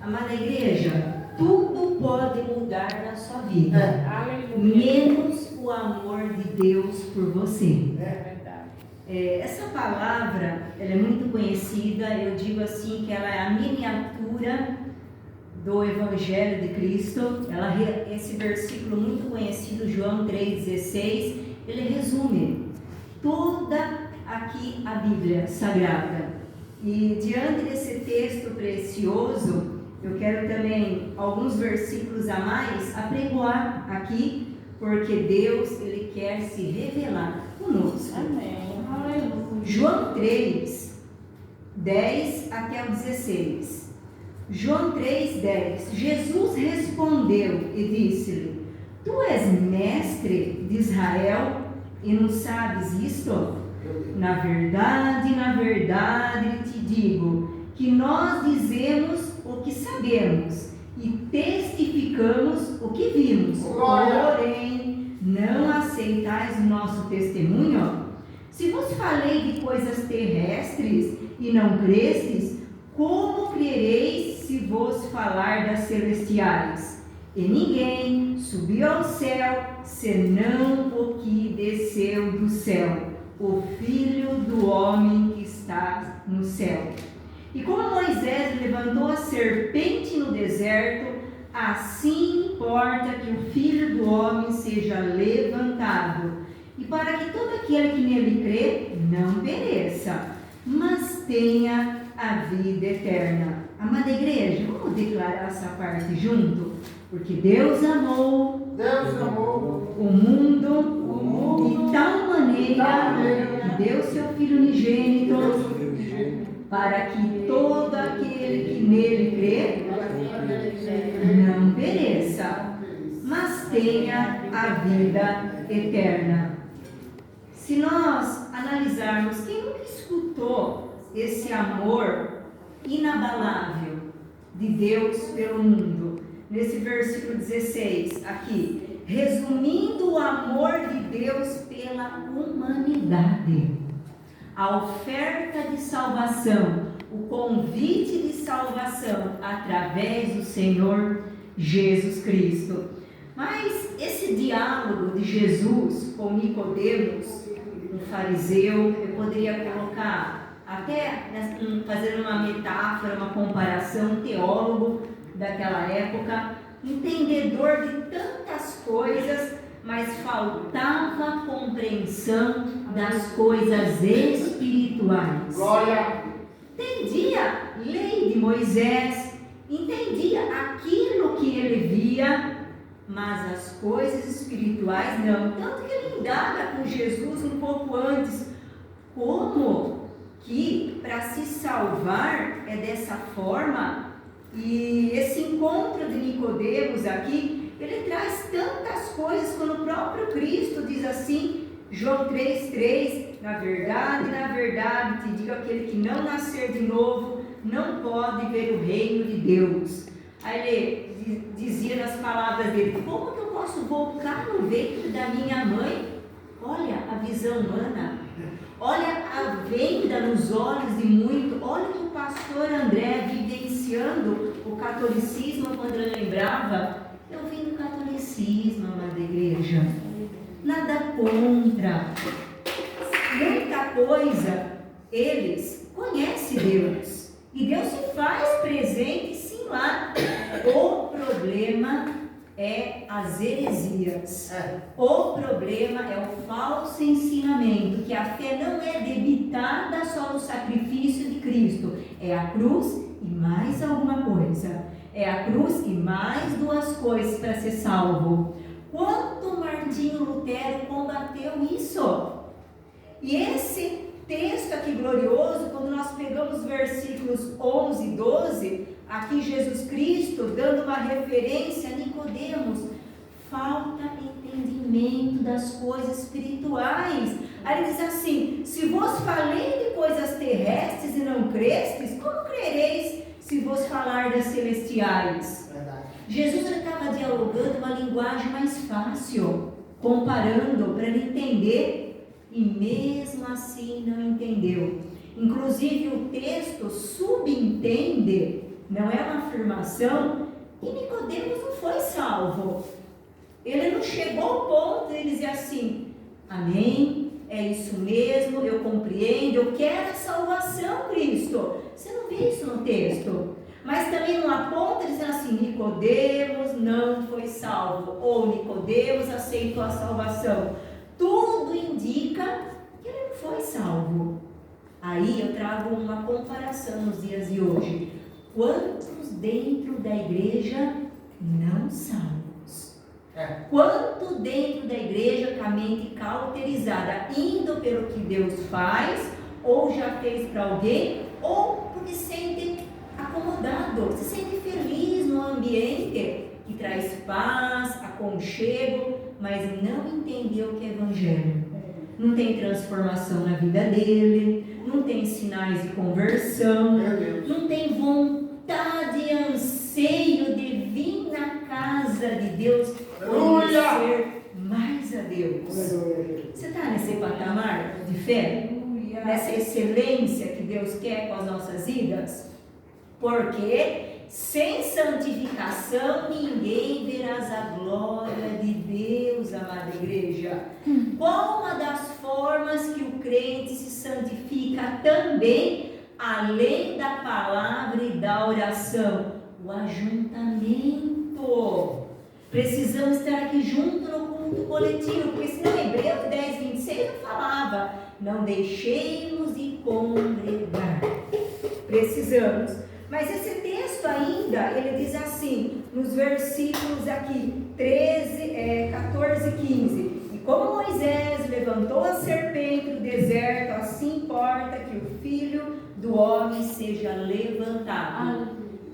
Amada igreja, tudo pode mudar na sua vida, menos o amor de Deus por você. Essa palavra, ela é muito conhecida, eu digo assim que ela é a miniatura do Evangelho de Cristo. Esse versículo muito conhecido, João 3,16, ele resume toda aqui a Bíblia Sagrada. E diante desse texto precioso, eu quero também alguns versículos a mais apregoar aqui, porque Deus, Ele quer se revelar conosco. Amém. João 3, 10 até o 16. João 3, 10. Jesus respondeu e disse-lhe: Tu és mestre de Israel e não sabes isto? Na verdade, te digo que nós dizemos o que sabemos e testificamos o que vimos. Porém, não aceitais o nosso testemunho? Se vos falei de coisas terrestres e não crestes, como crereis se vos falar das celestiais? E ninguém subiu ao céu, senão o que desceu do céu, o Filho do homem que está no céu. E como Moisés levantou a serpente no deserto, assim importa que o Filho do homem seja levantado, e para que todo aquele que nele crê não pereça, mas tenha a vida eterna. Amada igreja, vamos declarar essa parte junto? Porque Deus amou o mundo de tal maneira que deu seu Filho unigênito, para que todo aquele que nele crê não pereça, mas tenha a vida eterna. Se nós analisarmos, quem nunca escutou esse amor inabalável de Deus pelo mundo? Nesse versículo 16, aqui, resumindo o amor de Deus pela humanidade, a oferta de salvação, o convite de salvação através do Senhor Jesus Cristo. Mas esse diálogo de Jesus com Nicodemos, um fariseu, eu poderia colocar até fazendo uma metáfora, uma comparação, um teólogo daquela época, entendedor de tantas coisas, mas faltava compreensão das coisas espirituais. Glória! Entendia a lei de Moisés, entendia aquilo que ele via, mas as coisas espirituais não. Tanto que ele indaga com Jesus um pouco antes, como que para se salvar é dessa forma. E esse encontro de Nicodemos aqui, ele traz tantas coisas, quando o próprio Cristo diz assim, João 3,3, na verdade te digo, aquele que não nascer de novo não pode ver o reino de Deus. Aí ele dizia nas palavras dele: como que eu posso voltar no ventre da minha mãe? Olha a visão humana, olha a venda nos olhos de muito. Olha o pastor André vivenciando o catolicismo quando ele lembrava: eu vim do catolicismo, amada igreja, nada contra, muita coisa, eles conhecem Deus, e Deus se faz presente sim lá. O problema é as heresias, o problema é o falso ensinamento, que a fé não é debitada só no sacrifício de Cristo, é a cruz e mais alguma coisa, é a cruz e mais duas coisas para ser salvo. Quanto Martinho Lutero combateu isso? E esse texto aqui glorioso, quando nós pegamos versículos 11 e 12, aqui Jesus Cristo dando uma referência a Nicodemos, falta entendimento das coisas espirituais. Aí ele diz assim: se vos falei de coisas terrestres e não crestes, como crereis se vos falar das celestiais? Verdade. Jesus estava dialogando uma linguagem mais fácil, comparando para ele entender, e mesmo assim não entendeu. Inclusive o texto subentende não é uma afirmação que Nicodemos não foi salvo. Ele não chegou ao ponto de dizer assim: amém, é isso mesmo, eu compreendo, eu quero a salvação, Cristo. Você não vê isso no texto. Mas também não aponta dizendo assim: Nicodemos não foi salvo, ou Nicodemos aceitou a salvação. Tudo indica que ele não foi salvo. Aí eu trago uma comparação nos dias de hoje. Quantos dentro da igreja não salvos? Quanto dentro da igreja com a mente cauterizada, indo pelo que Deus faz, ou já fez para alguém, ou porque se sente acomodado, se sente feliz no ambiente que traz paz, aconchego, mas não entendeu o que é evangelho. Não tem transformação na vida dele, não tem sinais de conversão, não tem vontade e anseio de vir na casa de Deus, conhecer mais a Deus. Você está nesse patamar de fé? Nessa excelência que Deus quer com as nossas vidas? Porque sem santificação ninguém verá a glória de Deus, amada igreja. Qual uma das formas que o crente se santifica também, além da palavra e da oração? O ajuntamento. Precisamos estar aqui junto no culto coletivo, porque senão Hebreus 10:26 não falava: não deixemos de congregar. Precisamos. Mas esse texto ainda, ele diz assim, nos versículos aqui, 14 e 15. E como Moisés levantou a serpente do deserto, assim importa que o Filho do Homem seja levantado.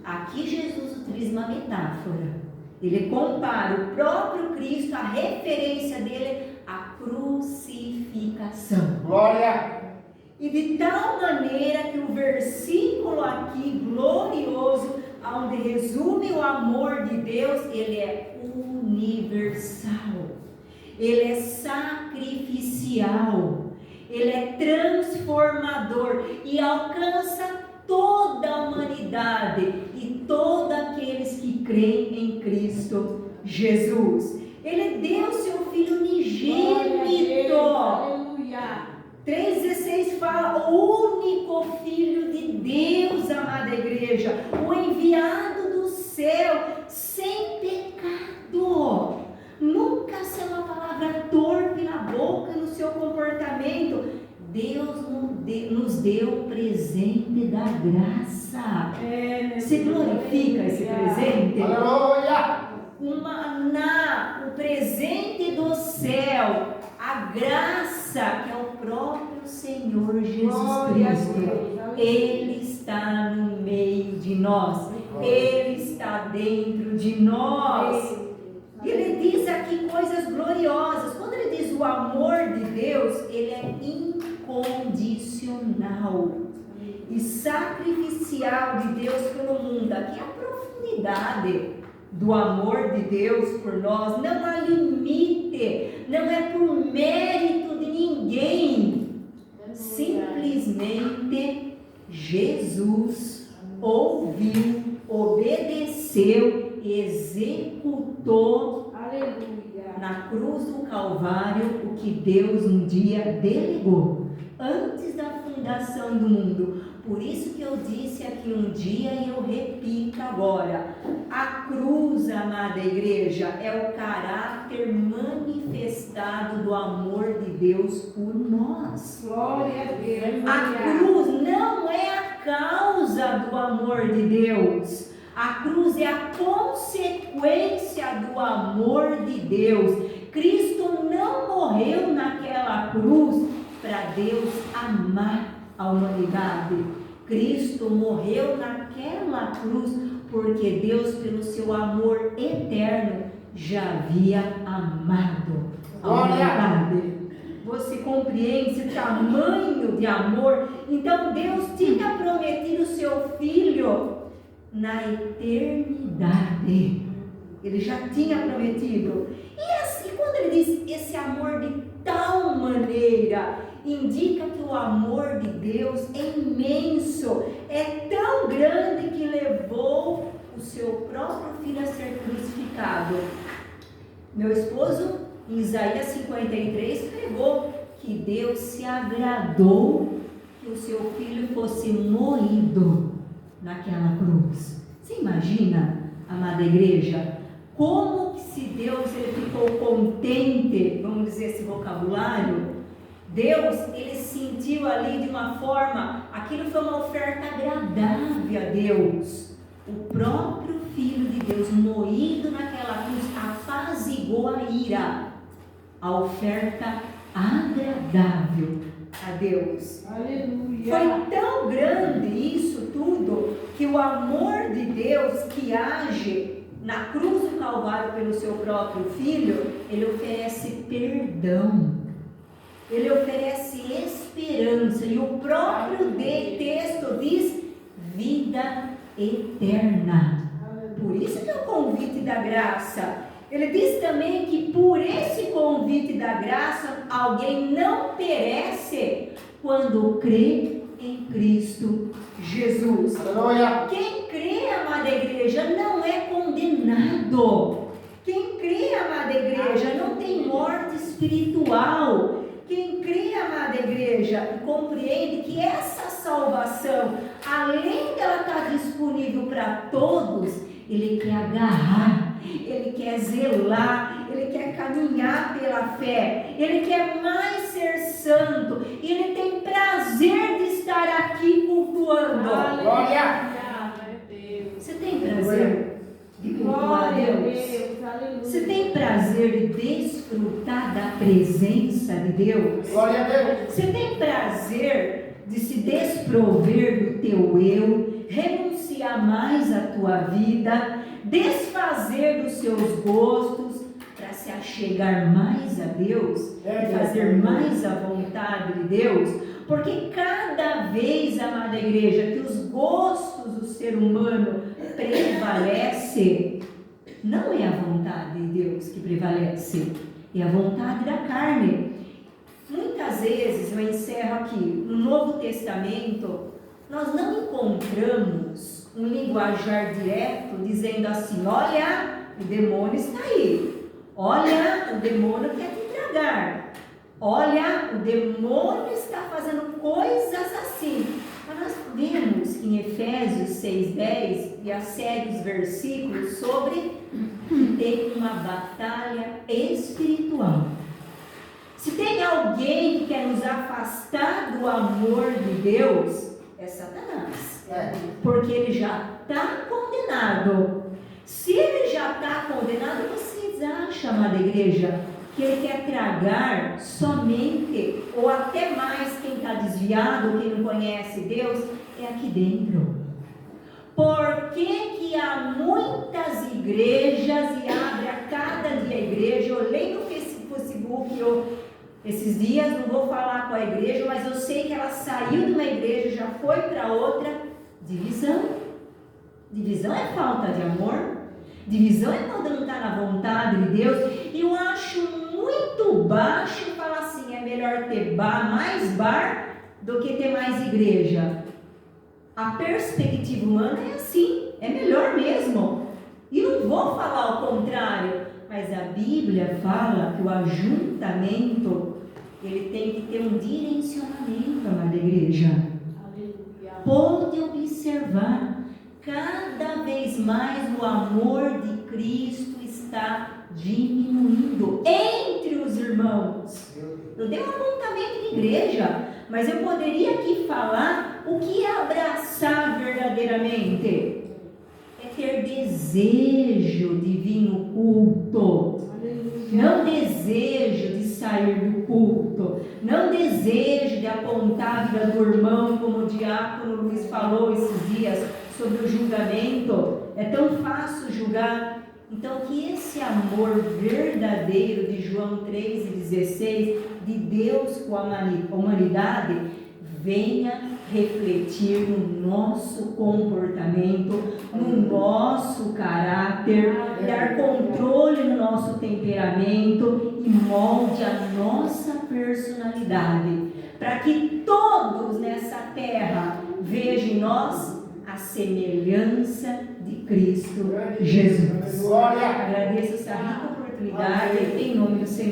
Aqui Jesus utiliza uma metáfora. Ele compara o próprio Cristo, a referência dele, à crucificação. Glória! E de tal maneira que o versículo aqui, glorioso, onde resume o amor de Deus, ele é universal, ele é sacrificial, ele é transformador e alcança toda a humanidade e todos aqueles que creem em Cristo Jesus. Ele deu seu Filho unigênito. Aleluia. 3,16 fala: o único Filho de Deus, amada igreja, o enviado do céu, sem pecado. Nunca ser uma palavra torpe na boca e no seu comportamento. Deus nos deu o presente da graça. Se glorifica esse presente? Aleluia! O presente do céu, a graça que é o próprio Senhor Jesus Cristo. Ele está no meio de nós, Ele está dentro de nós. Ele diz aqui coisas gloriosas. Quando ele diz o amor de Deus, ele é incondicional e sacrificial de Deus pelo mundo. Aqui é a profundidade do amor de Deus por nós. Não há limite, não é por mérito de ninguém. Simplesmente Jesus ouviu, obedeceu, executou, aleluia, na cruz do Calvário o que Deus um dia delegou antes da fundação do mundo. Por isso que eu disse aqui um dia e eu repito agora: a cruz, amada igreja, é o caráter manifestado do amor de Deus por nós. Glória a Deus. A cruz não é a causa do amor de Deus. A cruz é a consequência do amor de Deus. Cristo não morreu naquela cruz para Deus amar a humanidade. Cristo morreu naquela cruz porque Deus, pelo seu amor eterno, já havia amado a humanidade. Você compreende esse tamanho de amor? Então Deus tinha prometido o seu Filho na eternidade. Ele já tinha prometido. E assim, quando ele diz esse amor de tal maneira, indica que o amor de Deus é imenso, é tão grande que levou o seu próprio filho a ser crucificado. Meu esposo, em Isaías 53, pregou que Deus se agradou que o seu filho fosse moído naquela cruz. Você imagina, amada igreja, como que se Deus ele ficou contente, vamos dizer esse vocabulário, Deus ele sentiu ali de uma forma, aquilo foi uma oferta agradável a Deus. O próprio Filho de Deus moído naquela cruz apaziguou a ira, a oferta agradável a Deus. Aleluia. Foi tão grande isso tudo, que o amor de Deus que age na cruz do Calvário pelo seu próprio Filho, ele oferece perdão, ele oferece esperança, e o próprio texto diz vida eterna. Por isso que é o convite da graça. Ele diz também que por esse convite da graça, alguém não perece quando crê em Cristo Jesus. Aleluia. Quem crê, amada igreja, não é condenado. Quem crê, amada igreja, não tem morte espiritual. Quem crê, amada igreja, e compreende que essa salvação, além dela estar disponível para todos, ele quer agarrar, ele quer zelar, ele quer caminhar pela fé, ele quer mais ser santo, e ele tem prazer de estar aqui cultuando. Glória. Você tem prazer de cultuar a Deus? Você tem prazer de desfrutar da presença de Deus? Glória a Deus. Você tem prazer de se desprover do teu eu, renunciar mais à tua vida, desfazer dos seus gostos para se achegar mais a Deus e fazer mais a vontade de Deus? Porque cada vez, amada igreja, que os gostos do ser humano prevalecem, não é a vontade de Deus que prevalece, é a vontade da carne. Muitas vezes, eu encerro aqui, no Novo Testamento, nós não encontramos um linguajar direto dizendo assim: olha, o demônio está aí, olha, o demônio quer te tragar, olha, o demônio está fazendo coisas assim. Mas nós vemos em Efésios 6:10 e a série dos versículos sobre que tem uma batalha espiritual. Se tem alguém que quer nos afastar do amor de Deus, é Satanás. Porque ele já está condenado. Se ele já está condenado, vocês acham, amada igreja, que ele quer tragar somente, ou até mais, quem está desviado, quem não conhece Deus, é aqui dentro. Por que que há muitas igrejas, e abre a cada dia a igreja? Eu leio no Facebook, esses dias, não vou falar com a igreja, mas eu sei que ela saiu de uma igreja e já foi para outra. Divisão. Divisão é falta de amor. Divisão é quando não está na vontade de Deus. E eu acho muito baixo falar assim: é melhor ter mais bar do que ter mais igreja. A perspectiva humana é assim, é melhor mesmo. E não vou falar o contrário, mas a Bíblia fala que o ajuntamento, ele tem que ter um direcionamento, amada igreja. Aleluia. Pode observar, cada vez mais o amor de Cristo está diminuindo entre os irmãos. Eu dei um apontamento de igreja, mas eu poderia aqui falar o que é abraçar verdadeiramente. É ter desejo de vir no culto, não desejo de sair do culto, não desejo de apontar a vida do irmão, como o diácono Luiz falou esses dias sobre o julgamento. É tão fácil julgar. Então, que esse amor verdadeiro de João 3,16, de Deus com a humanidade, venha refletir no nosso comportamento, no nosso caráter, dar controle no nosso temperamento e molde a nossa personalidade. para que todos nessa terra vejam em nós a semelhança de Cristo Jesus. Glória. Agradeço essa rica oportunidade em nome do Senhor.